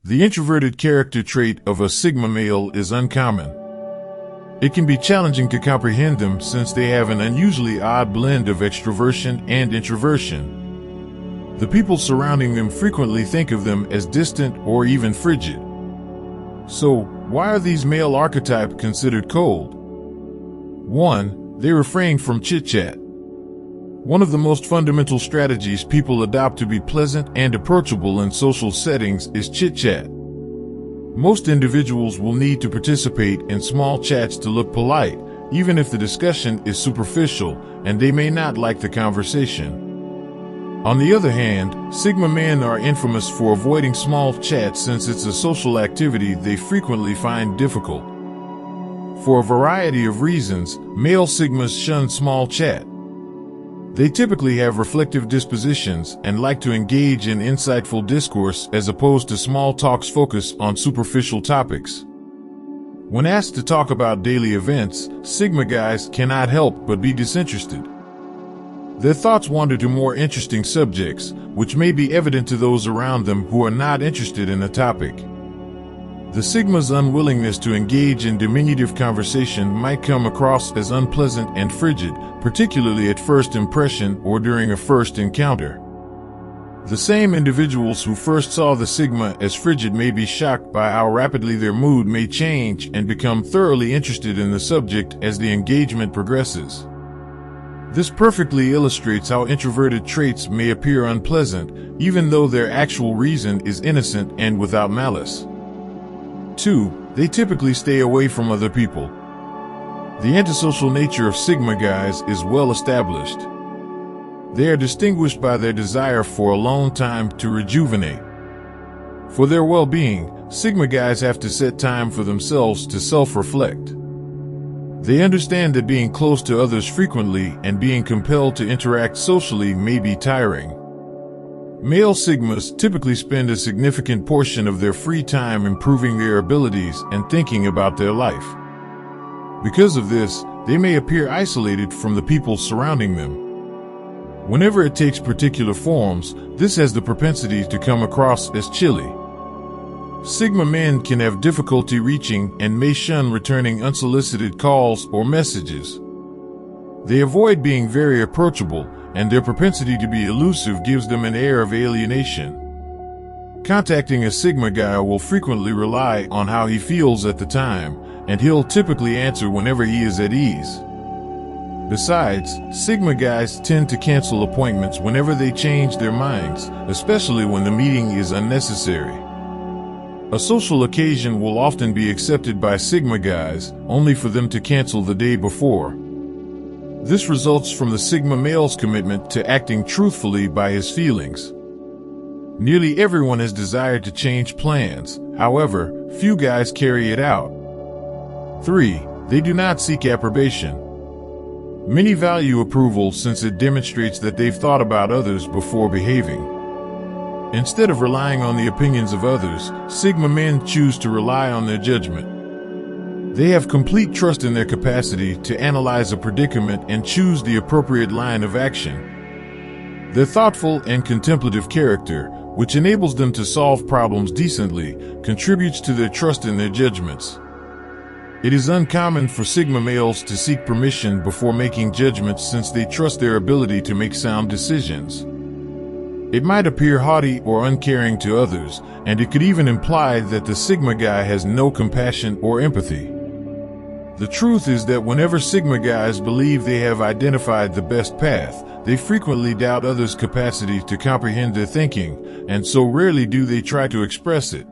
The introverted character trait of a Sigma male is uncommon. It can be challenging to comprehend them since they have an unusually odd blend of extroversion and introversion. The people surrounding them frequently think of them as distant or even frigid. So, why are these male archetypes considered cold? 1. They refrain from chit-chat. One of the most fundamental strategies people adopt to be pleasant and approachable in social settings is chit-chat. Most individuals will need to participate in small chats to look polite, even if the discussion is superficial and they may not like the conversation. On the other hand, Sigma men are infamous for avoiding small chats since it's a social activity they frequently find difficult. For a variety of reasons, male Sigmas shun small chat. They typically have reflective dispositions and like to engage in insightful discourse as opposed to small talks focused on superficial topics. When asked to talk about daily events, Sigma guys cannot help but be disinterested. Their thoughts wander to more interesting subjects, which may be evident to those around them who are not interested in the topic. The Sigma's unwillingness to engage in diminutive conversation might come across as unpleasant and frigid, particularly at first impression or during a first encounter. The same individuals who first saw the Sigma as frigid may be shocked by how rapidly their mood may change and become thoroughly interested in the subject as the engagement progresses. This perfectly illustrates how introverted traits may appear unpleasant, even though their actual reason is innocent and without malice. 2. They typically stay away from other people. The antisocial nature of Sigma guys is well established. They are distinguished by their desire for alone time to rejuvenate. For their well-being, Sigma guys have to set time for themselves to self-reflect. They understand that being close to others frequently and being compelled to interact socially may be tiring. Male Sigmas typically spend a significant portion of their free time improving their abilities and thinking about their life. Because of this, they may appear isolated from the people surrounding them. Whenever it takes particular forms, this has the propensity to come across as chilly. Sigma men can have difficulty reaching and may shun returning unsolicited calls or messages. They avoid being very approachable, and their propensity to be elusive gives them an air of alienation. Contacting a Sigma guy will frequently rely on how he feels at the time, and he'll typically answer whenever he is at ease. Besides, Sigma guys tend to cancel appointments whenever they change their minds, especially when the meeting is unnecessary. A social occasion will often be accepted by Sigma guys, only for them to cancel the day before. This results from the Sigma male's commitment to acting truthfully by his feelings. Nearly everyone has desired to change plans, however, few guys carry it out. 3. They do not seek approbation. Many value approval since it demonstrates that they've thought about others before behaving. Instead of relying on the opinions of others, Sigma men choose to rely on their judgment. They have complete trust in their capacity to analyze a predicament and choose the appropriate line of action. Their thoughtful and contemplative character, which enables them to solve problems decently, contributes to their trust in their judgments. It is uncommon for Sigma males to seek permission before making judgments since they trust their ability to make sound decisions. It might appear haughty or uncaring to others, and it could even imply that the Sigma guy has no compassion or empathy. The truth is that whenever Sigma guys believe they have identified the best path, they frequently doubt others' capacity to comprehend their thinking, and so rarely do they try to express it.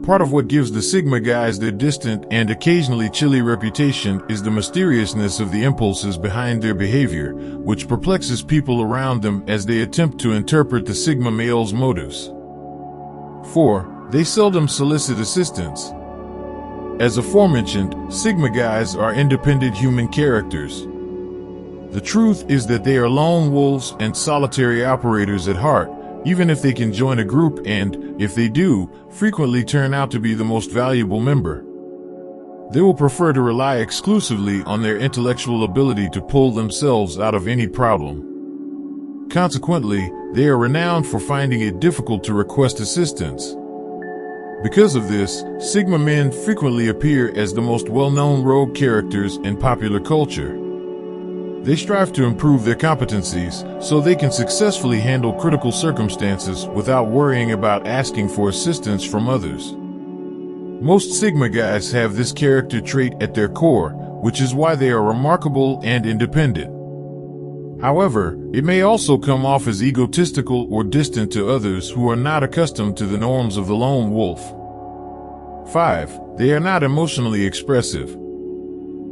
Part of what gives the Sigma guys their distant and occasionally chilly reputation is the mysteriousness of the impulses behind their behavior, which perplexes people around them as they attempt to interpret the Sigma male's motives. 4. They seldom solicit assistance. As aforementioned, Sigma guys are independent human characters. The truth is that they are lone wolves and solitary operators at heart, even if they can join a group and, if they do, frequently turn out to be the most valuable member. They will prefer to rely exclusively on their intellectual ability to pull themselves out of any problem. Consequently, they are renowned for finding it difficult to request assistance. Because of this, Sigma men frequently appear as the most well-known rogue characters in popular culture. They strive to improve their competencies so they can successfully handle critical circumstances without worrying about asking for assistance from others. Most Sigma guys have this character trait at their core, which is why they are remarkable and independent. However, it may also come off as egotistical or distant to others who are not accustomed to the norms of the lone wolf. 5. They are not emotionally expressive.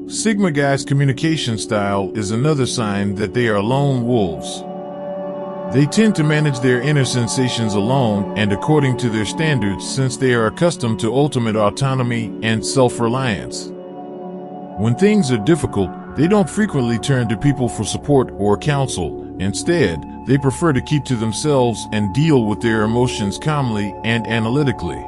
Sigma guys' communication style is another sign that they are lone wolves. They tend to manage their inner sensations alone and according to their standards, since they are accustomed to ultimate autonomy and self-reliance. When things are difficult, they don't frequently turn to people for support or counsel. Instead, they prefer to keep to themselves and deal with their emotions calmly and analytically.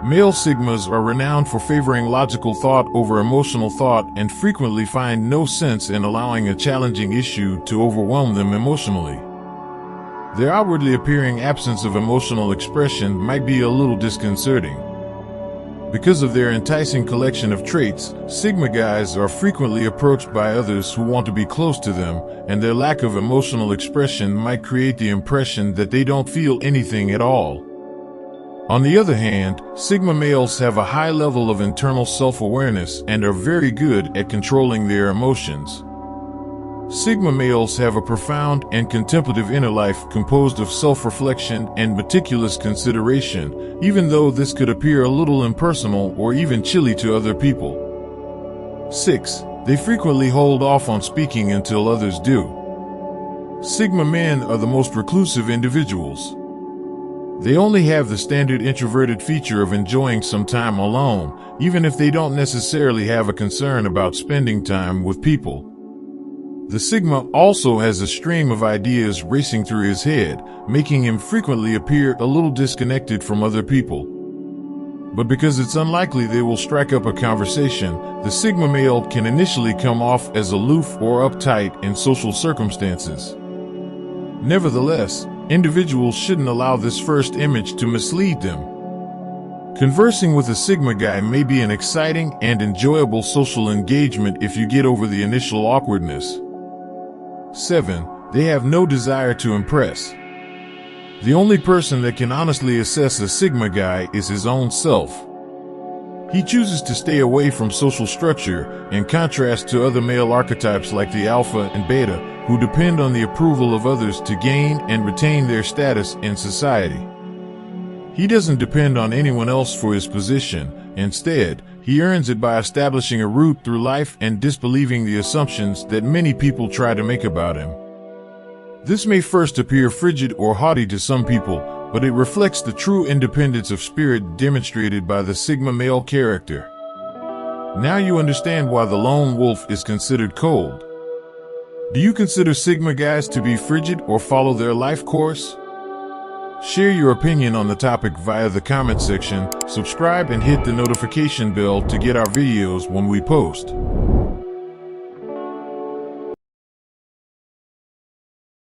Male Sigmas are renowned for favoring logical thought over emotional thought and frequently find no sense in allowing a challenging issue to overwhelm them emotionally. Their outwardly appearing absence of emotional expression might be a little disconcerting. Because of their enticing collection of traits, Sigma guys are frequently approached by others who want to be close to them, and their lack of emotional expression might create the impression that they don't feel anything at all. On the other hand, Sigma males have a high level of internal self-awareness and are very good at controlling their emotions. Sigma males have a profound and contemplative inner life composed of self-reflection and meticulous consideration, even though this could appear a little impersonal or even chilly to other people. 6. They frequently hold off on speaking until others do. Sigma men are the most reclusive individuals. They only have the standard introverted feature of enjoying some time alone, even if they don't necessarily have a concern about spending time with people. The Sigma also has a stream of ideas racing through his head, making him frequently appear a little disconnected from other people. But because it's unlikely they will strike up a conversation, the Sigma male can initially come off as aloof or uptight in social circumstances. Nevertheless, individuals shouldn't allow this first image to mislead them. Conversing with a Sigma guy may be an exciting and enjoyable social engagement if you get over the initial awkwardness. 7. They have no desire to impress. The only person that can honestly assess a Sigma guy is his own self. He chooses to stay away from social structure, in contrast to other male archetypes like the Alpha and Beta, who depend on the approval of others to gain and retain their status in society. He doesn't depend on anyone else for his position. Instead, he earns it by establishing a route through life and disbelieving the assumptions that many people try to make about him. This may first appear frigid or haughty to some people, but it reflects the true independence of spirit demonstrated by the Sigma male character. Now you understand why the lone wolf is considered cold. Do you consider Sigma guys to be frigid or follow their life course? Share your opinion on the topic via the comment section, subscribe and hit the notification bell to get our videos when we post.